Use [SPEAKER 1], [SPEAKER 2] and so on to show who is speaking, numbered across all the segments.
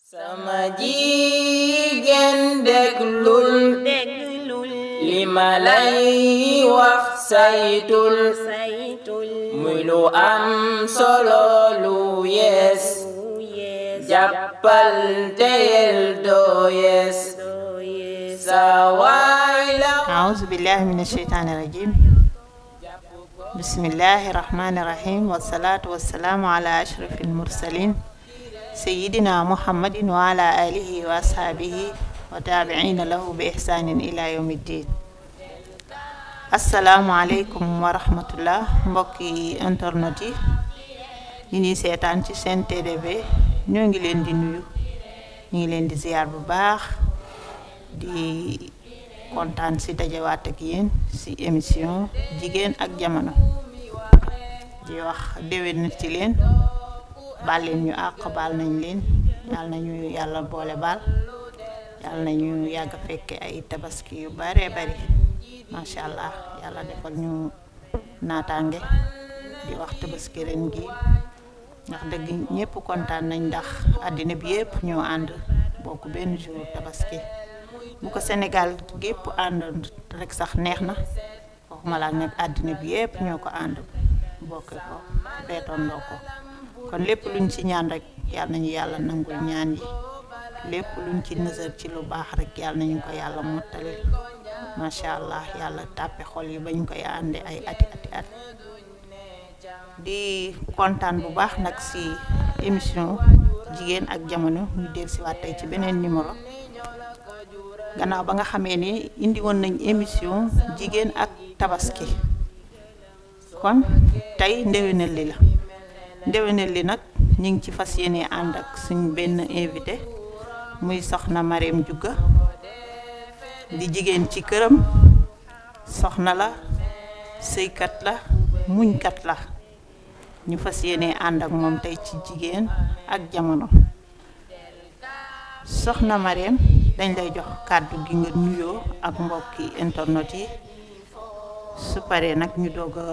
[SPEAKER 1] sama jigéen déglul li ma lay wax saytul muy lu am solo lu yees jàppal teyel doo yees sa waay la.
[SPEAKER 2] A'uuzu billaahi mina sheytaani rajiim. Bismillaahi rahmaani rahiim. Wassalaatu wassalaamu alaa ashrafil mursaliin. Sayyidina Muhammadin wa ala alihi wa ashaabihi wa taabiciina lahu bi ihsaanin ila yawmi ddiin. Assalaamu aleykum wa rahmatullah mbokki internet yi ñuy seetaan ci Sen TDB ñoo ngi leen di nuyu, ñu ngi leen di ziyaar bu baax, di kontaan si dajawaat ak yéen si émission jigéen ak jamono, di wax déwén ci leen. baal leen ñu àq, baal nañ leen, yàlla nañu yàlla boole baal, yàlla nañu yàgg a fekke ay tabaski yu bare bari, macha allah. yàlla defal ñu naataange di wax tabaski ren gi ndax dëgg ñépp kontaan nañ, ndax àddina bi yépp ñoo ànd bokk benn jour tabaski. bu ko Sénégal gépp ànd rek sax neex na, waxuma laa nekk àddina bi yépp ñoo ko ànd bokk ko feetoondoo ko. kon lépp luñ ci ñaan rek yàlla nañu yàlla nangul ñaan yi, lépp luñ ci nësër ci lu baax rek yàlla nañu ko yàlla mottali, macha allah. yàlla tàppe xol yi bañ koy ànde ay ati at. di kontaan bu baax nag ci émission jigéen ak jamono. ñu dellusiwaat tey ci beneen numéro gannaaw ba nga xamee ni indi woon nañ émission jigéen ak tabaski. kon tey ndewenal li la. ndewenal li nag ñu ngi ci fas yéene ànd ak suñ benn invité muy soxna Marème Diouga, di jigéen ci këram, soxna la, sëykat la, muñkat la. ñu fas yéene ànd ak moom tey ci jigéen ak jamono. soxna Marème, dañ lay jox kàddu gi nga nuyoo ak mbokki internet yi, su paree nag ñu doog a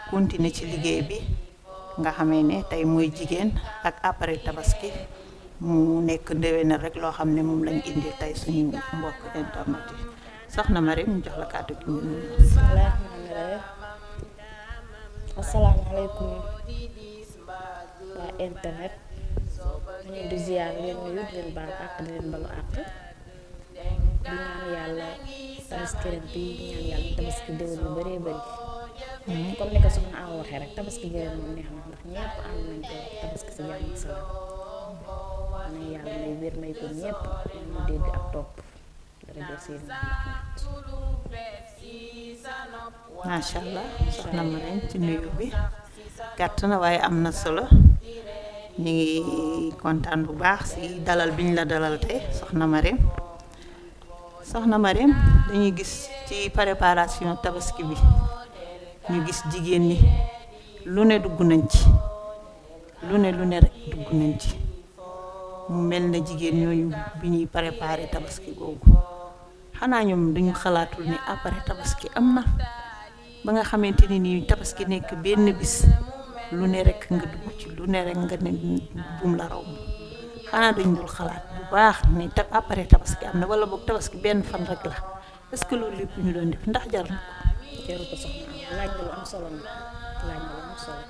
[SPEAKER 2] continuer ci liggéey bi nga xamee ne tey mooy jigéen ak après tabaski, mu nekk ndéwénal rek loo xam ne moom lañ indi tey suñu mbokk internet yi. soxna Marème, ñu jox la kàddu gi nga nuyoo.
[SPEAKER 3] asalaamaaleykum waa internet, dañuy di ziar leen nuyu, di leen baal àq, di leen balu àq, di ñaan yàlla tabaski ren bi, di ñaan yàlla tabaski déwén yu bëree bëri. comme ni ko soxna Awa waxee rek, tabaski gi ren moom neex na ndax ñëpp ànd nañ ko tabaski si jàmm ak salaam. na yàlla may wér may ko ñëpp ñu dégg ak topp dara jël seen
[SPEAKER 2] macha allah. soxna Marème, ci nuyu bi gàtt na waaye am na solo. ñu ngi kontaan bu baax ci dalal biñ la dalal tey soxna Marème. soxna Marème, dañuy gis ci préparation tabaski bi, ñu gis jigéen ñi lu ne dugg nañ ci, lu ne rek dugg nañ ci. mu mel na jigéen ñooñu bi ñuy préparé tabaski googu, xanaa ñoom duñu xalaatul ni après tabaski am na, ba nga xamante ni nii tabaski nekk benn bis lu ne rek nga dugg ci, lu ne rek nga ne bum la raw. xanaa dañ dul xalaat bu baax ni après tabaski am na, wala boog tabaski benn fan rek la. est-ce que loolu lépp ñu doon def ndax jar na ko?
[SPEAKER 3] jaru ko soxna laaj na lu am solo nag, laaj na lu am solo.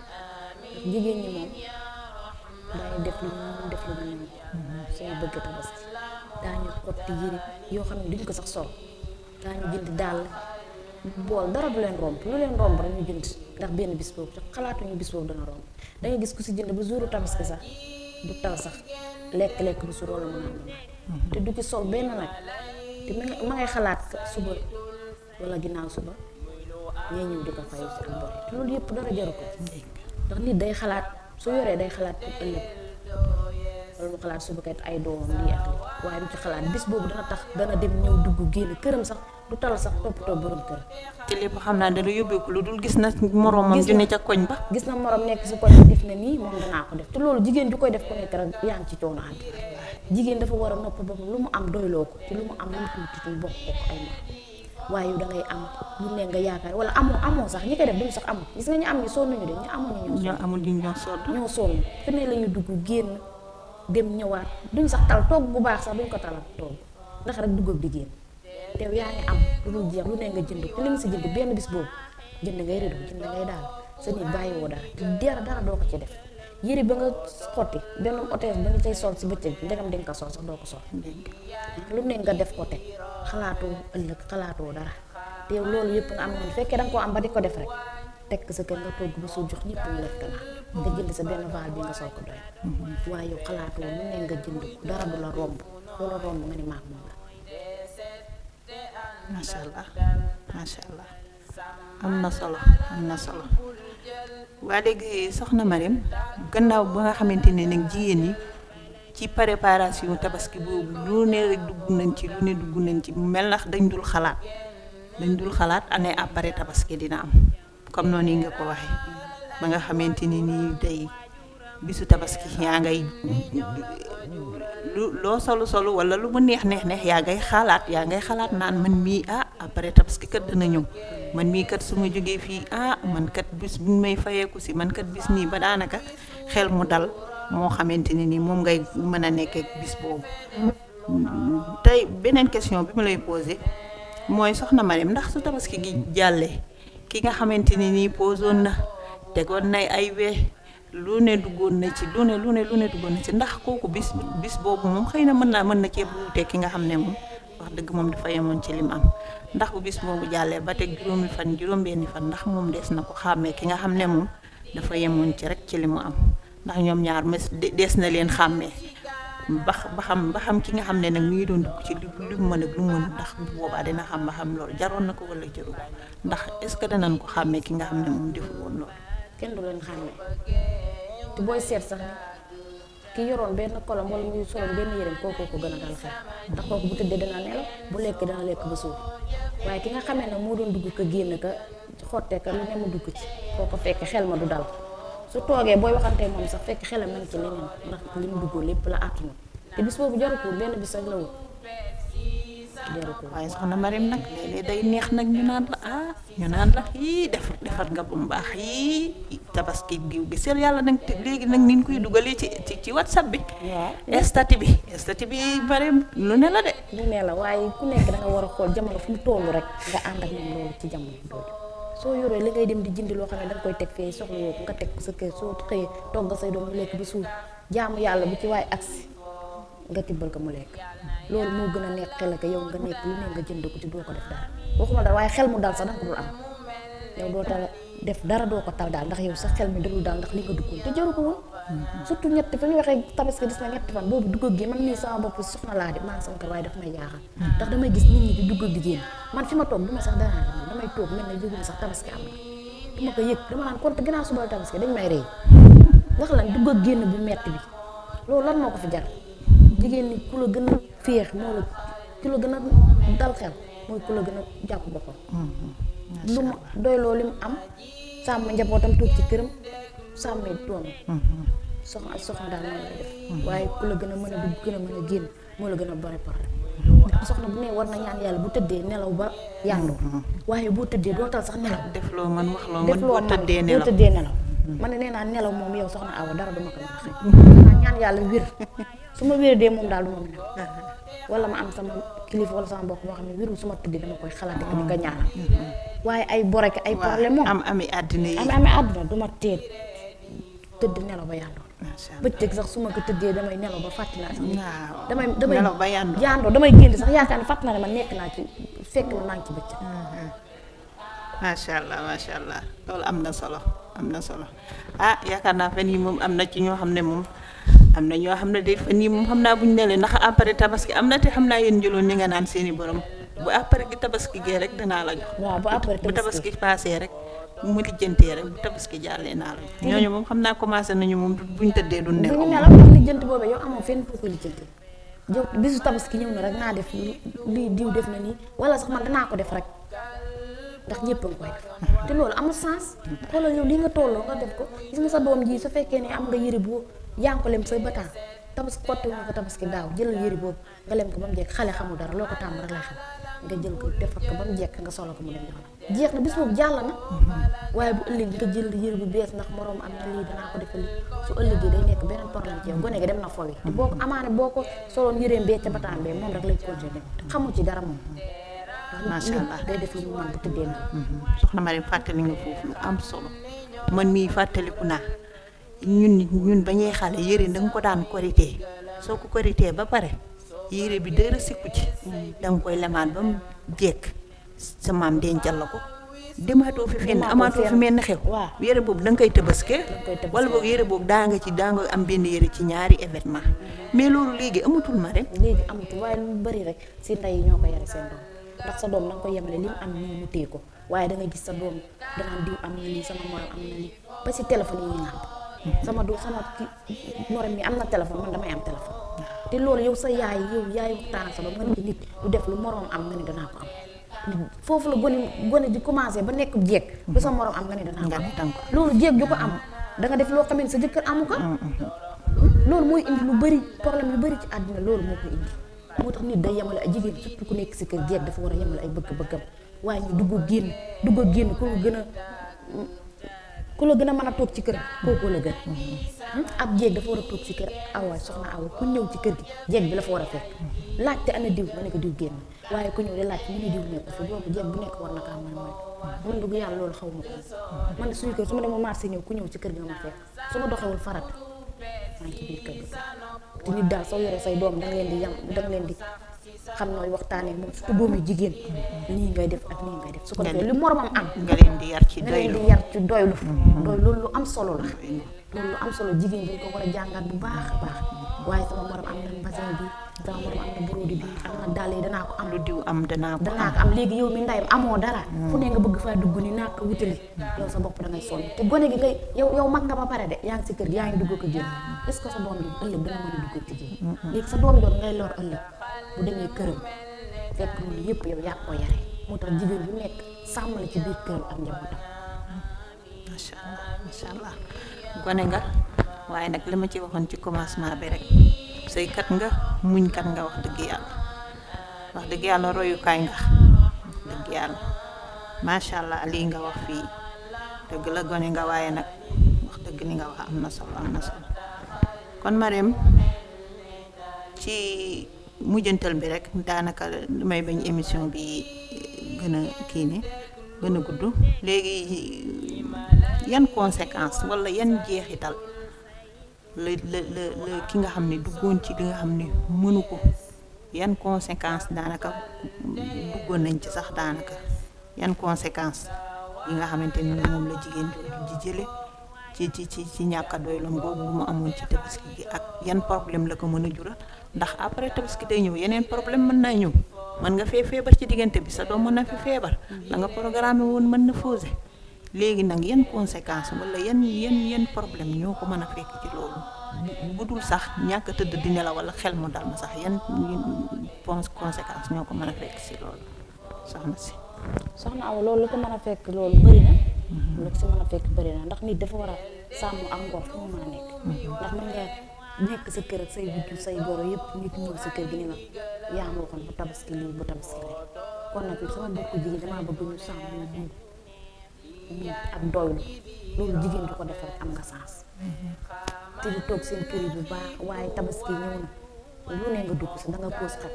[SPEAKER 3] jigéen ñi moom daañu def lu ñu def lu ñu suñu bëgg tabaski, daañu xotti yére yoo xam ne duñ ko sax sol, daañu jënd dàll, bool, dara du leen romb, lu leen romb rek ñu jënd ndax benn bis boobu te xalaatuñu bis boobu dana romb. da ngay gis ku si jënd ba jouru tabaski sax du tal sax lekk bu suur wala mu naan te du ci sol benn nag, te ma ngay xalaat suba wala ginnaaw suba ñee ñëw di ko fayu si ak bor. te loolu yëpp dara jaru ko, ndax nit day xalaat su yoree day xalaat pour ëllëg, wala mu xalaat suba kat ay doomam lii ak lii, waaye du ci xalaat bis boobu dana tax dana dem ñëw dugg génn këram sax du tal sax toppatoo borom kër.
[SPEAKER 2] te lépp xam naa dana yóbbeeku lu dul gis na moroomam ju ne ca koñ ba,
[SPEAKER 3] gis na morom nekk si koñ def na nii moom danaa ko def. te loolu jigéen ju koy def ku nekk rek yaa ngi ci coono ànd. jigéen dafa war a nopp boppam, lu mu am doyloo ko, te lu mu am lu mu tuuti bokk ko ay ma. waaye yow da ngay am lu ne nga yaakaar wala amoo sax ñi koy def duñu sax amul. gis nga ñu am ñi sonn ñu de ñu amul
[SPEAKER 2] ñoo sonn
[SPEAKER 3] ñoo sonn fi ne la ñu dugg génn dem ñëwaat duñ sax tal toog bu baax sax duñ ko talal toog ndax rek dugg ak di génn teew yaa ngi am lu dul jeex lu ne nga jënd te li nga si jënd benn bis boobu jënd ngay rido jënd ngay daal sa nit bàyyiwoo dara te dara doo ko ci def yëre ba nga xotti benn hôtesse ba nga cay sol si bëccëg bi ndegam di nga ko sol sax doo ko sol lu ne nga def ko teg xalaatoo ëllëg xalaatoo dara te loolu yëpp nga am noonu fekkee danga koo am ba di ko def rek teg sa kër nga togg ba soo jox ñëpp ñu lekk naa nga jënd sa benn vaal bi nga sol ko doy waaye yow xalaatoo lu ne nga jënd ko dara du la romb loolu romb nga ni maag moom la
[SPEAKER 2] macha allah am na solo waa léegi soxna Marème gannaaw ba nga xamante ne nag jigéen ñi ci préparation tabaski boobu lu ne rek dugg nañ ci mu mel ndax dañ dul xalaat année après tabaski dina am comme noonu nga ko waxee ba nga xamante ni nii day bisu tabaski yaa ngay loo solu wala lu mu neex yaa ngay xalaat naan man mii après tabaski kat dana ñëw man mii kat su ma jógee fii man kat bis bu may fayeeku si man kat bis nii ba daanaka xel mu dal moo xamante ne nii moom ngay mën a nekk ak bis boobu. tey beneen question bi ma lay posé mooy soxna Marème ndax su tabaski gi jàllee ki nga xamante ne nii posoon na tegoon nay ay wee lu ne duggoon na ci lu ne duggoon na ci ndax kooku bis boobu moom xëy na mën na cee buute ki nga xam ne moom wax dëgg moom dafa yemoon ci lim am ndax bu bis boobu jàllee ba teg juróom-benni fan ndax moom des na ko xàmmee ki nga xam ne moom dafa yemoon ci rek ci li mu am ndax ñoom ñaar des na leen xàmmee ba xam ki nga xam ne nag mi ngi doon dugg ci li mu mën ak lu mu mën ndax bu boobaa dina xam ba xam loolu jaroon na ko wala jaru ko ndax est-ce que danañ ko xàmmee ki nga xam ne moom deful woon loolu.
[SPEAKER 3] kenn du leen xàmmee te booy seet sax ki yoroon benn kolom wala muy soloon benn yërëm kooku ko gën a dal xel ndax kooku bu tëddee dana nelaw bu lekk dana lekk ba suur waaye ki nga xamee ne moo doon dugg ko génn ka xottee ka lu ne mu dugg ci kooku fekk xel ma du dal su toogee booy waxantee moom sax fekk xelam nañ ci leneen ndax li mu duggoo lépp la àttuna te bis boobu jaru ko benn bis rek la wut jaru ko.
[SPEAKER 2] waaye soxna Marème nag léeg-léeg day neex nag ñu naan la defar nga bu mu baax tabaski giw gi seel yàlla nag léegi nag ni ñu koy dugalee ci WhatsApp bi. waaw statut bi Marème lu ne la de.
[SPEAKER 3] lu ne la waaye ku nekk da nga war a xool jamono fu mu tollu rek nga ànd ak moom loolu ci jamono jooju soo yoree li ngay dem di jëndi loo xam ne da nga koy teg fee soxla yoo nga teg ko sa kër soo xëyee togg say doom mu lekk ba suur jaamu yàlla bu ci waaye agsi nga tibbal ko mu lekk loolu moo gën a nekk xel ak yow nga nekk lu ne nga jënd ko ci doo ko def dara waxuma dara waaye xel mu dal sax danga ko dul am yow doo tal def dara doo ko tal daal ndax yow sax xel mi dalul daal ndax li nga duggoon te jaru ko woon surtout ñetti fa ñu waxee tabaski gis na ñetti fan boobu dugg gi man nii sama bopp soxna laa di maa ngi sama kër waaye daf may jaaxal ndax damay gis nit ñi di dugg di génn man fi ma toog du ma sax dara damay toog mel ne jóguma sax tabaski am na du ma ko yëg dama naan kon ginnaaw suba la tabaski dañ may rey wax lan dugg ak génn bu metti bi loolu lan moo ko fi jar jigéen ñi ku la gën a féex moo la ku la gën a dal xel mooy ku la gën a jàpp boppam lu mu doy loolu li mu am sàmm njabootam toog ci këram sàmmee doom soxna daal noonu lay def waaye ku la gën a mën a dugg gën a mën a génn moo la gën a bari problème soxna bu ne war na ñaan yàlla bu tëddee nelaw ba yàndoo waaye boo tëddee doo tal sax nelaw
[SPEAKER 2] def loo man wax loo man boo tëddee nelaw
[SPEAKER 3] man ne nee naa nelaw moom yow soxna Awa dara duma ko mën a xëy ñaan yàlla wér su ma wér dee moom daal du ma mën a wala ma am sama kilifa wala sama mbokk moo xam ne wérul su ma tëddee dama koy xalaat di ko ñaanal waaye ay boreke ay problème moom
[SPEAKER 2] ami àddina
[SPEAKER 3] du ma teet tëdd nelaw ba yàndoo bëccëg sax su ma ko tëddee damay nelaw ba fàtti naa sax damay
[SPEAKER 2] nelaw ba
[SPEAKER 3] yàndoo damay génn sax yaakaar ne fàtt naa ne man nekk naa ci fekk ma maa ngi ci bëccëg
[SPEAKER 2] macha allah loolu am na solo yaakaar naa fan yi moom am na ci ñoo xam ne moom am na ñoo xam ne de fan yi moom xam naa buñ nelee ndax après tabaski am na te xam naa yéen jëloon ñi nga naan seeni borom bu après gi tabaski gee rek danaa la jox
[SPEAKER 3] waaw bu
[SPEAKER 2] tabaski passé rek mu lijjantee rek bu tabaski jàllee naa la jox ñooñu moom xam naa commencé nañu moom buñ tëddee du nelaw
[SPEAKER 3] ndax lijjanti boobu yow amoo fenn foo ko lijjanti yow bisu tabaski ñëw na rek naa def lii diw def na nii wala sax man danaa ko def rek ndax ñëpp a ngi koy def te loolu amul sens xoolal yow li nga tolloo nga def ko gis nga sa doom ji su fekkee ne am nga yëre boo yaa ngi ko lem say bataan tabaski xotti nga ko tabaski daaw jëlal yëre boobu nga lem ko ba mu jekk xale xamul dara loo ko tàmm rek lay xam nga jël ko defar ko ba mu jekk nga solo ko mu dem jox la jeex na bis boobu jàll na waaye bu ëllëg nga jël yére bu bees ndax moroom am na lii danaa ko defal lii su ëllëgee day nekk beneen problème ci yow gone gi dem na fowi te boo ko amaane boo ko soloon yéreem bee ca bataan bee moom rek lay continuer xamu ci dara moom
[SPEAKER 2] macha allah
[SPEAKER 3] day def lu mu mën bu tëddee na
[SPEAKER 2] soxna Mari fàttali nga foofu lu am solo man mii fàttaliku naa ñun ba ñuy xale yére da nga ko daan korité soo ko korité ba pare yére bi dara sikku ci da nga koy lemaat ba mu jekk sa maam dencal la ko demaatoo fi fenn amaatoo fi mel ni xew yére boobu da nga koy tëbaske wala boog yére boobu daa nga am benn yére ci ñaari événement mais loolu léegi amatul ma rek
[SPEAKER 3] léegi amatul waaye lu bari rek si ndey yi ñoo ko yare seen doom ndax sa doom da nga ko yemale li mu am nii mu téye ko waaye da nga gis sa doom danaan diw am na lii sama morom am na lii ba si téléphone yi ñu nàmp sama morom mi am na téléphone man damay am téléphone te loolu yow sa yaay waxtaan ak sa doom nga ne nit du def lu morom am nga ne danaa ko am foofu la gone di commencé ba nekk jeeg lu sa morom am nga ne danaa ko am loolu jeeg ju ko am da nga def loo xam ne sa jëkkër amu ko loolu mooy indi lu bari problème yu bari ci àddina loolu moo koy indi moo tax nit day yemale ay jigéen surtout ku nekk si kër jeeg dafa war a yemale ay bëgg-bëggam waaye ñu dugg génn ku la gën a mën a toog ci kër kooku la gën ab jeeg dafa war a toog ci kër awaay soxna awa ku ñëw ci kër gi jeeg bi la fa war a fekk laajte ana diw nga ne ko diw génn waaye ku ñëw de laajte mu ne diw nekk fi loolu jeeg bu nekk war na kaa mën a moytu man dugg yàlla loolu xaw ma ko man suñu kër su ma demoo marché ñëw ku ñëw ci kër gi nga ma fekk su ma doxewul farat maa ngi ci biir kër gi te nit daal soo yoree say doom danga leen di xam nooy waxtaanee moom surtout doom yu jigéen nii ngay def ak nii ngay def su ko defee lu moromam am
[SPEAKER 2] nga leen di yar ci
[SPEAKER 3] doylu loolu lu am solo la loolu lu am solo jigéen bi ko war a jàngat bu baax a baax waaye sama morom am na basin bi sama morom am na brodi bi am na dàll yi danaa ko am
[SPEAKER 2] lu diw am danaa ko
[SPEAKER 3] am léegi yow mi ndayam amoo dara fu ne nga bëgg faa dugg ni naa ko wutali yow sa bopp da ngay sonn te gone gi ngay yow mag nga ba pare de yaa ngi si kër gi yaa ngi dugg ko génn est-ce que sa doom bi ëllëg dana mën a dugg ci génn léegi sa doom doon ngay lor ëllëg bu demee këram fekk loolu yëpp yow yaa ko yare moo tax jigéen bu nekk sàmm la ci biir këram ak njabootam
[SPEAKER 2] macha allah gone nga waaye nag li ma ci waxoon ci commencement bi rek sëykat nga muñkat nga wax dëgg yàlla royukaay nga dëgg yàlla macha allah lii nga wax fii dëgg la gone nga waaye nag wax dëgg ni nga wax am na solo kon Marème ci mujjantal bi rek daanaka may bañ émission bi gën a kii ne gën a gudd léegi yan conséquence wala yan jeexital la ki nga xam ne duggoon ci li nga xam ne mënu ko yan conséquence daanaka duggoon nañ ci sax daanaka yan conséquence yi nga xamante ni moom la jigéen di jële ci ñàkk a doyloom boobu bu mu amoon ci tabaski gi ak yan problème la ko mën a jural ndax après tabaski day ñëw yeneen problème mën naa ñëw mën nga fee feebar ci diggante bi sa doom mën na fi feebar la nga programme woon mën na fausé léegi nag yan conséquence wala yan problème ñoo ko mën a fekk ci loolu bu dul sax ñàkk a tëdd di nelaw wala xel mu dal ma sax yan conséquence ñoo ko mën a fekk ci loolu soxna
[SPEAKER 3] Awa loolu lu ko mën a fekk loolu bëri na lu ko si mën a fekk bëri na ndax nit dafa war a sàmm ak ngor fu mu mën a nekk ndax mën nga nekk sa kër ak say wujju say goro yëpp nit ñëw sa kër gi ni la yaa ma waxoon bu tabaski lii bu tabaski lii kon nag sama bokk jigéen damaa bëgg ñu sàmm ñu ak doylu loolu jigéen du ko defal am nga sens te di toog seen kër yi bu baax waaye tabaski ñëw na lu ne nga dugg sa da nga poos xat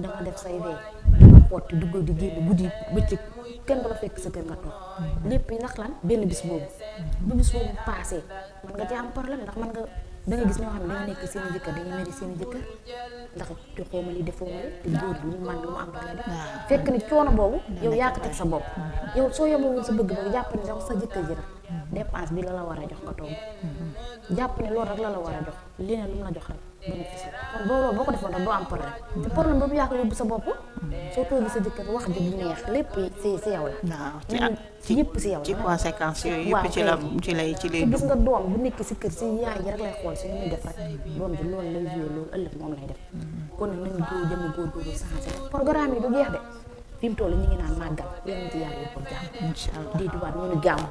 [SPEAKER 3] da nga def say wee danga xotti dugg di génn guddi bëccëg kenn du la fekk sa kër nga toog lépp yi ndax lan benn bis boobu bu bis boobu passé man nga ci am problème ndax man nga da nga gis ñoo xam ne dañu nekk seen jëkkër dañu meri seen jëkkër ndax defoo ma li defoo ma li te góor bi lu man lu mu am rek la def fekk ni coono boobu yow yaa ko teg sa bopp yow soo yemoon sa bëgg-bëgg jàpp ne sax sa jëkkër ji la dépense bi la war a jox nga toog jàpp ne loolu rek la war a jox leneen lu mu la jox rek bénéfice kon boo ko defoon rek doo am problème te problème boobu yaa ko yóbbu sa bopp soo toogee sa jëkkër wax ji bu neex lépp si yow la ci yëpp si yow la
[SPEAKER 2] ci conséquences yooyu yëpp ci lay
[SPEAKER 3] gis nga doom bu nekk si kër si yaay ji rek lay xool si ni muy def rek doom ji loolu lay joué loolu ëllëg moom lay def kon nag nañu góorgóorlu changé programme yi du jeex de fi mu toll ñu ngi naan màggal yéen ci yàlla ko jàmm inshallah di duwaat ñu ni gàmm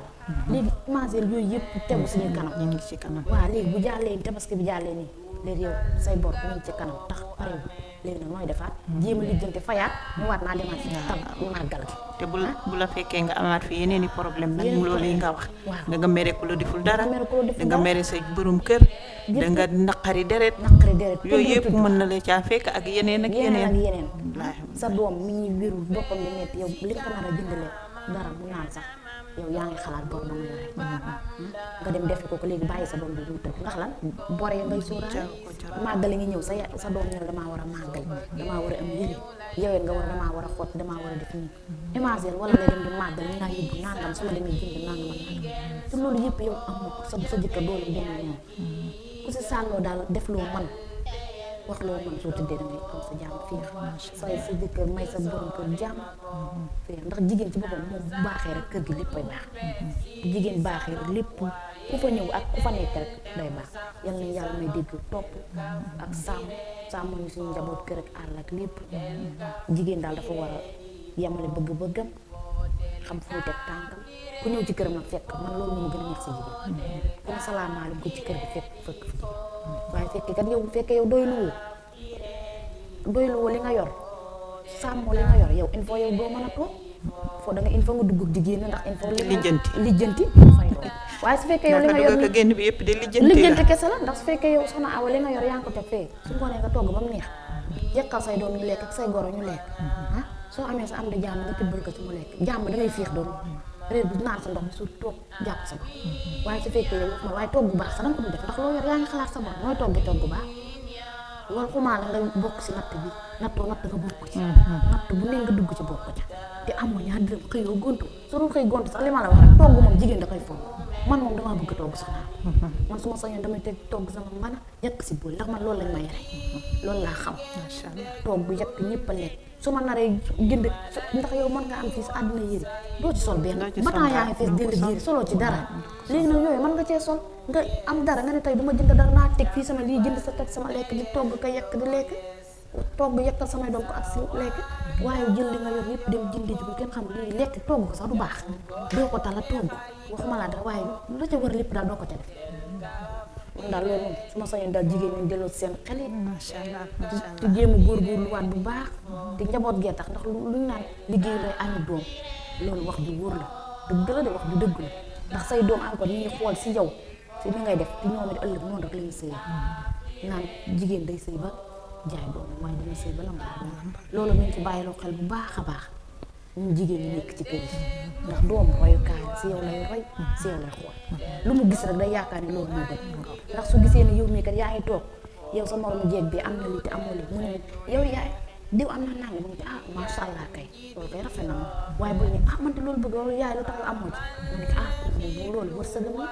[SPEAKER 3] léegi commencé yooyu yëpp tegu suñu kanam
[SPEAKER 2] ñu ngi ci kanam
[SPEAKER 3] waaw léegi bu jàllee tabaski bi jàllee nii léegi yow say bor ñu ngi ci kanam tax pare léegi nag nooy defaat jéem a lijjanti fayaat ñu waat naa demaat si tam màggal gi
[SPEAKER 2] te bu la fekkee nga amaat fi yeneen i problème nag loolu yi nga wax
[SPEAKER 3] waaw.
[SPEAKER 2] da nga mere ku la deful dara
[SPEAKER 3] mere ku la deful
[SPEAKER 2] da nga
[SPEAKER 3] dara.
[SPEAKER 2] mere sa borom kër da nga naqari deret yooyu yëpp mën na la caa fekk ak yeneen ak
[SPEAKER 3] yeneen ak
[SPEAKER 2] yeneen
[SPEAKER 3] yeneen sa doom mi ñuy wérul boppam di metti yow li nga ko nar a jëndale dara mu naan sax yow yaa ngi xalaat bor ba mu yore nga dem defi ko léegi bàyyi sa doom bi du tëdd ndax lan bor ya ngay sóoraale màggali ngi ñëw sa doom ñu ne damaa war a màggal damaa war a am yëri yow nga war damaa war a xott damaa war a def nii imagine wala nga dem di màggal ñu naa yóbbu nangam su ma demee jënd nangam ak nangam te loolu yëpp yow amoo ko sa jëkkër doole demee noonu ku si sàlloo daal def loo man wax loo man soo tëddee da ngay am sa jàmm fiix sa jëkkër may sa borom kër jàmm fiix ndax jigéen ci boppam moom bu baaxee rek kër gi léppay baax bu jigéen baaxee rek lépp ku fa ñëw ak ku fa nekk rek day baax yal na yàlla may dégg topp ak sàmm ñu suñu njaboot kër ak àll ak lépp jigéen daal dafa war a yemale bëgg-bëggam xam fu muy teg tànkam ku ñëw ci këram nag fekk man loolu moom gën a neex si jigéen ku ne salaamaaleykum ko ci kër gi fekk fi jigéen waaye fekkee kat yow fekkee yow doyluwoo li nga yor sàmmoo li nga yor yow il faut yow doo mën a toog foo da nga il faut nga dugg ak jigéen na ndax il faut lijjanti fay doon waaye su fekkee yow li nga yor
[SPEAKER 2] ko génn bi yëpp de
[SPEAKER 3] lijjanti kese la ndax su fekkee yow soxna Awa li nga yor yaa ngi ko teg fee su ngoonee nga togg ba mu neex yekkal say doom ñu lekk ak say goro ñu lekk soo amee sa am di jàmm nga tibbal ko ci mu lekk jàmm da ngay fiix doon réer bi naan sa ndox bi su toog jàpp sa bopp waaye su fekkee yow waaye togg bu baax sax danga ko du def ndax loo yor yaa ngi xalaat sa bopp nooy togg bu baax loolu xumaa la nga bokk si natt bi natt nga bokk ci natt bu ne nga dugg ci bokk ca te amoo ñaar dërëm xëyoo gontu su dul xëy gontu sax li ma la wax rek togg moom jigéen da koy foog man moom damaa bëgg togg sax naa man su ma sañoon damay teg togg sama mën a yàq si bool ndax man loolu lañ ma yare loolu laa xam togg yàq ñëpp a lekk su ma naree jënd ndax yow mën nga am fii sa àddina yére doo ci sol benn bataan yaa ngi fees dënd yére soloo ci dara léegi nag yooyu mën nga cee sol nga am dara nga ne tey du ma jënd dara naa teg fii sama lii jënd sa teg sama lekk di togg ka yekk di lekk togg yekkal samay doom ko ak si lekk waaye jël li nga yor yëpp dem jëndi ji bu kenn xam lii lekk togg ko sax du baax doo ko tala togg waxuma laa dara waaye la ca war lépp daal doo ko ca def man daal loolu moom su ma sañoon daal jigéen ñi delloo seen xel yi
[SPEAKER 2] macha allah
[SPEAKER 3] te jéem a góorgóorluwaat bu baax te njaboot gee tax ndax lu ñu naan liggéey lay añu doom loolu wax ju wóor la dëgg la de wax ju dëgg la ndax say doom encore ñu ngi xool si yow si ni ngay def te ñoom it ëllëg noonu rek la ñuy sëy naan jigéen day sëy ba jaay doom waaye dina sëy ba lamb loolu nañ ci bàyyiloo xel bu baax a baax ñun jigéen ñi nekk ci kër yi ndax doom royukaay si yow lay roy si yow lay xool lu mu gis rek day yaakaar ne loolu moo gën ndax su gisee ne yow mii kat yaa ngi toog yow sa moromu jeeg bi am na lii te amoo lii mu ne yow yaay diw am na nangam mu ne macha allah kay loolu kay rafet na ma waaye bu ne man de loolu bëgg loolu yaay lu tax nga amoo ci mu ne loolu wërsëgam la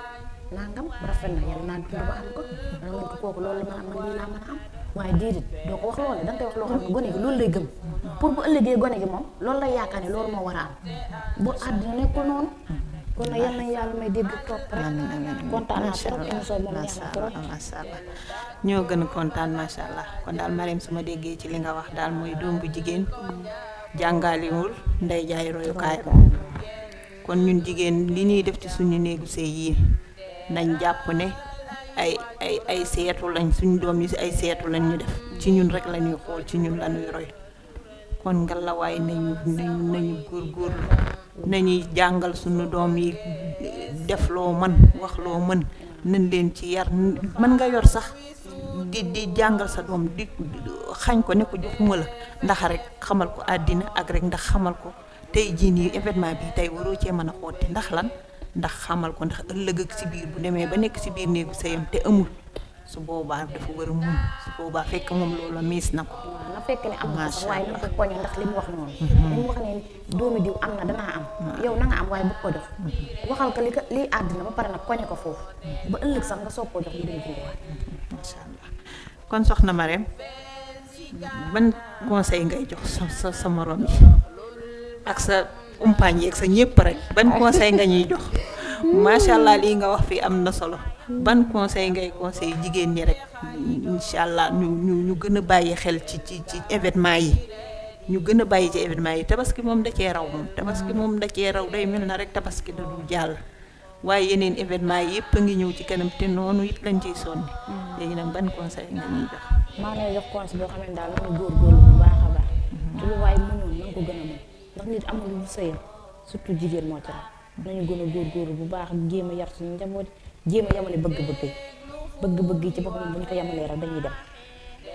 [SPEAKER 3] nangam rafet na yàlla naa dund ba am ko danga mën ko kooku loolu la mën a am man lii laa mën a am waaye déedéet doo ko wax loolu da nga koy wax loo xam ne gone gi loolu lay gëm pour bu ëllëgee gone gi moom loolu lay yaakaar ne loolu moo war a am bu àddina nekkul noonu kon nag yal na yàlla may dégg topp rek kontaan naa trop émission moom neex na trop
[SPEAKER 2] macha allah ñoo gën a kontaan macha allah kon daal Marème su ma déggee ci li nga wax daal mooy doom bu jigéen jàngaliwul ndey jaay royukaay kon ñun jigéen li ñuy def ci suñu néegu sëy yi nañ jàpp ne ay seetu lañ suñu doom yi ay seetu lañ ñu def ci ñun rek la ñuy xool ci ñun la ñuy roy kon ngalawaay nañu góorgóorlu nañuy jàngal suñu doom yi def loo mën wax loo mën nañ leen ci yar mën nga yor sax di jàngal sa doom di xañ ko ne ko joxuma la ndax rek xamal ko àddina ak rek ndax xamal ko tey jii nii événement bi tey waroo cee mën a xooti ndax lan ndax xamal ko ndax ëllëg ak si biir bu demee ba nekk si biir néegu sëyam te amul su boobaa dafa war a muñ su boobaa fekk moom loolu miis na ko.
[SPEAKER 3] na fekk ne am na ko waaye na ko poñe ndax li mu wax noonu. li mu wax ne doomi diw am na danaa am. yow na nga am waaye bu ko jox. waxal ko li àddina ba pare nag poñe ko foofu ba ëllëg sax nga soog koo jox mu dem jëndiwaat.
[SPEAKER 2] macha allah kon soxna Marème ban conseil ngay jox sa morom yi ak sa umpaañ yi ak sa ñëpp rek ban conseil nga ñuy jox. macha allah lii nga wax fii am na solo ban conseil ngay conseil jigéen ñi rek incha allah ñu gën a bàyyi xel ci événement yi ñu gën a bàyyi ci événement yi tabaski moom da cee raw moom tabaski moom da cee raw day mel na rek tabaski da dul jàll waaye yeneen événement yi yëpp a ngi ñëw ci kanam te noonu it lañ ciy sonni. léegi nag ban conseil nga ñuy jox.
[SPEAKER 3] maa ngi lay jox conseil boo xam ne daal nañu góorgóorlu bu baax a baax. te lu waaye mënoon na nga ko gën a mën ndax nit amul lu sëyal surtout jigéen moo ci raw nañu gën a góorgóorlu bu baax jéem a yar suñu njaboot jéem a yamale bëgg-bëgg yi bëgg-bëgg yi ci boppam bu ñu ko yamalee rek dañuy dem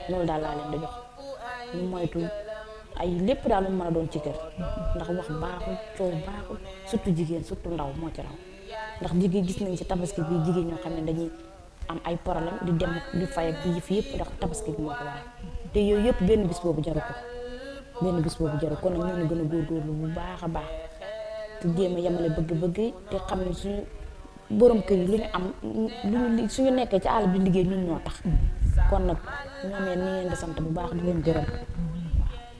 [SPEAKER 3] loolu daal laa leen di jox ñu moytu ay lépp daal lu mën a doon ci kër ndax wax baaxul coow baaxul surtout jigéen surtout ndaw moo ci raw ndax jigéen gis nañ ci tabaski bi jigéen ñoo xam ne dañuy am ay problème di dem di fay ak di fi yëpp ndax tabaski bi moo ko waral te yooyu yëpp benn bis boobu jaru ko benn bis boobu jaru kon nag ñu gën a góorgóorlu bu baax a baax te jéem a yemale bëgg-bëgg te xam ne suñu borom kër yi lu ñu am lu ñu suñu nekkee ci àll bi liggéey ñun ñoo tax kon nag ñoom it ni ngeen di sant bu baax di leen gërëm.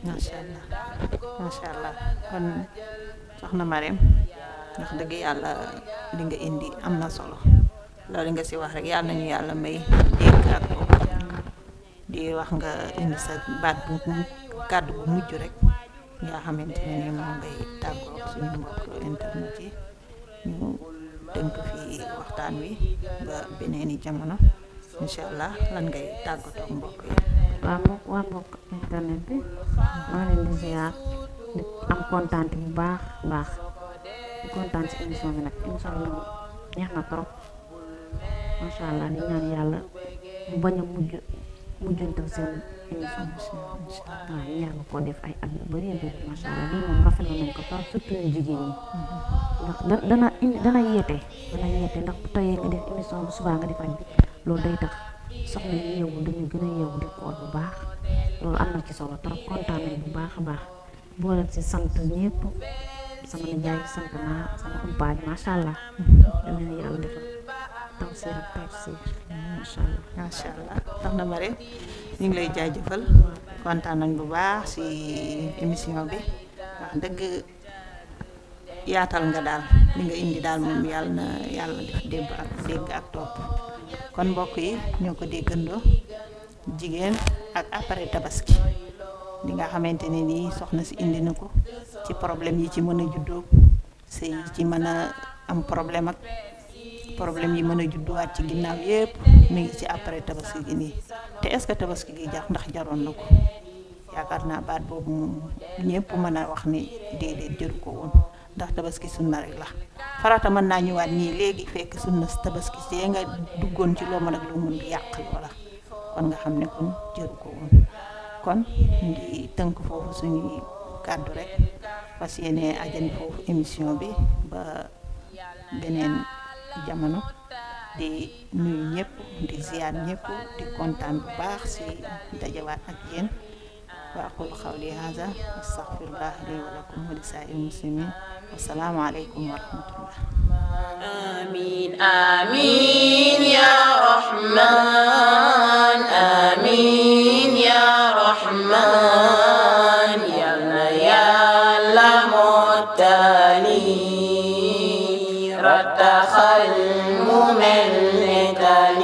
[SPEAKER 2] macha allah kon soxna Marème ndax dëgg yàlla li nga indi am na solo loolu nga si wax rek yàlla nañu yàlla may dégg ak di wax nga indi sa baat bu kàddu bu mujj rek nga xamante ne ni moom ngay tàggoo ak suñu mbokk internet yi ñu tënk fii waxtaan wi ba beneeni jamono incha allah lan ngay tàggatoo mbokk yi.
[SPEAKER 4] waa mbokk internet bi maa ngi leen di ziar di am kontaan bu baax di kontaan ci émission bi nag émission bi moom neex na trop macha allah di ñaan yàlla mu bañ a mujjantal seen émission waaw ñu yàgg koo def ay at yu bari macha allah lii moom rafetlu nañ ko trop surtout ñu jigéen ñi ndax dana yeete ndax bu teyee nga def émission bu subaa nga defaat bi loolu day tax soxna yi yeewu dañu gën a yeewu di xool bu baax loolu am na ci solo trop kontaan nañ bu baax a baax boo leen si sant ñëpp sama nijaay sant naa sama umpaañ macha allah dana leen yàlla defal tawsiir ak taysiir
[SPEAKER 2] macha allah soxna Marème ñu ngi lay jaajëfal kontaan nañ bu baax si émission bi wax dëgg yaatal nga daal li nga indi daal moom yàlla na yàlla def dégg ak topp kon mbokk yi ñoo ko déggandoo jigéen ak après tabaski li nga xamante ne nii soxna si indi na ko ci problème yi ci mën a juddoo sëy yi ci mën a am problème ak problème yi mën a judduwaat ci ginnaaw yépp mi ngi ci après tabaski gi nii te est-ce que tabaski gi ndax jaroon na ko yaakaar naa baat boobu moom ñëpp mën a wax ni déedéet jëru ko woon ndax tabaski sunna rek la farata mën naa ñëwaat nii léegi fekk sunna tabaski see nga duggoon ci loo mën ak loo mën yàq loola kon nga xam ne kon jëru ko woon kon ngi tënk foofu suñuy kàddu rek fas yéene ajani foofu émission bi ba beneen jamono di nuyu ñëpp di ziar ñëpp di kontaan bu baax si dajawaat ak yéen wa aqulu qawli hadha astaghfirullah li wa lakum wa li saa'iril muslimin wassalaamu alaykum wa rahmatullah.
[SPEAKER 1] آمين آمين يا رحمن آمين يا رحمن يا لمتالي رتخل مملتالي